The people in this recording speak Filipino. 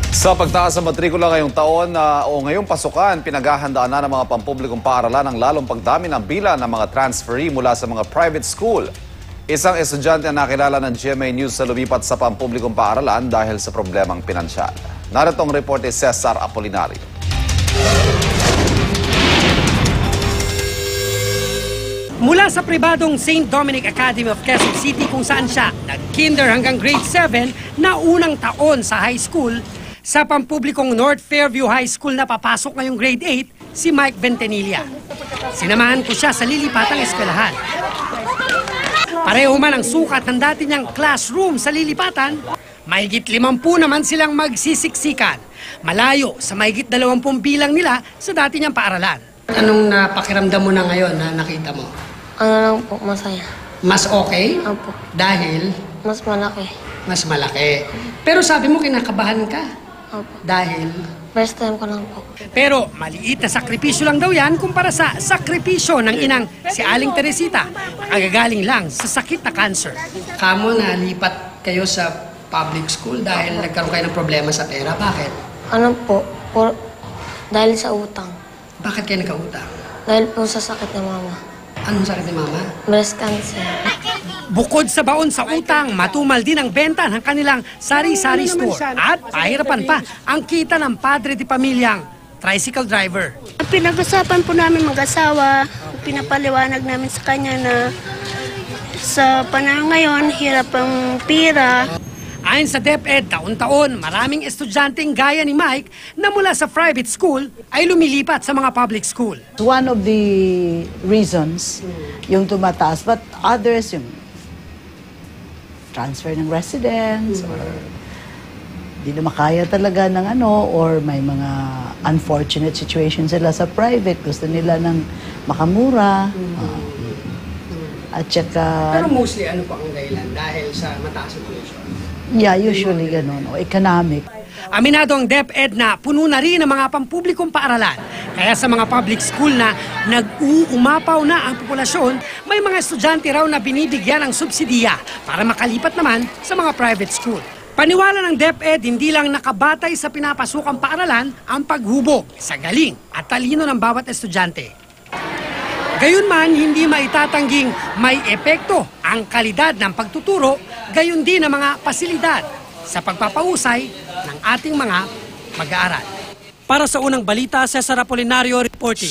Sa pagtaas sa matrikula ngayong taon o ngayong pasukan, pinaghahandaan na ng mga pampublikong paaralan ang lalong pagdami ng bilang ng mga transferee mula sa mga private school. Isang estudyante ang nakilala ng GMA News sa lumipat sa pampublikong paaralan dahil sa problemang pinansyal. Narito ang report ni Cesar Apolinario. Mula sa pribadong St. Dominic Academy of Quezon City kung saan siya nag-kinder hanggang grade 7 na unang taon sa high school, sa pampublikong North Fairview High School na papasok ngayong grade 8, si Mike Ventanilla. Sinamahan ko siya sa lilipatang eskwelahan. Pareho man ang sukat ng dati niyang classroom sa lilipatan, mahigit 50 naman silang magsisiksikan. Malayo sa mahigit 20 bilang nila sa dati niyang paaralan. Anong napakiramdam mo na ngayon na nakita mo? Ano lang po, masaya. Mas okay? Opo. Dahil? Mas malaki. Mas malaki. Pero sabi mo kinakabahan ka. Opo. Dahil? First time ko lang po. Pero maliit na sakripisyo lang daw yan kumpara sa sakripisyo ng inang si Aling Teresita na kagagaling lang sa sakit na cancer. Kamo nalipat kayo sa public school dahil nagkaroon kayo ng problema sa pera. Bakit? Ano po, dahil sa utang. Bakit kayo nagkautang? Dahil po sa sakit ni mama. Anong sakit ni mama? Breast cancer. Bukod sa baon sa utang, matumal din ang benta ng kanilang sari-sari store. At pahirapan pa ang kita ng padre di pamilyang tricycle driver. Pinag-usapan po namin mag-asawa, pinapaliwanag namin sa kanya na sa panahon ngayon, hirap ang pira. Ayon sa DepEd, taon-taon, maraming estudyanteng gaya ni Mike na mula sa private school ay lumilipat sa mga public school. One of the reasons yung tumataas, but others yung transfer ng residence or di na makaya talaga ng or may mga unfortunate situations sila sa private, gusto nila ng makamura. At saka... Pero mostly ano po ang dahilan? Dahil sa mataas ang tuition? Yeah, usually ganun. Economic. Aminado ang DepEd na puno na rin ang mga pampublikong paaralan. Kaya sa mga public school na nag-uumapaw na ang populasyon, may mga estudyante raw na binibigyan ng subsidiya para makalipat naman sa mga private school. Paniwala ng DepEd, hindi lang nakabatay sa pinapasukang paaralan ang paghubog sa galing at talino ng bawat estudyante. Gayunman, hindi maitatangging may epekto ang kalidad ng pagtuturo, gayon din ang mga pasilidad sa pagpapausay ng ating mga mag-aaral. Para sa unang balita, Cesar Apolinario reporting.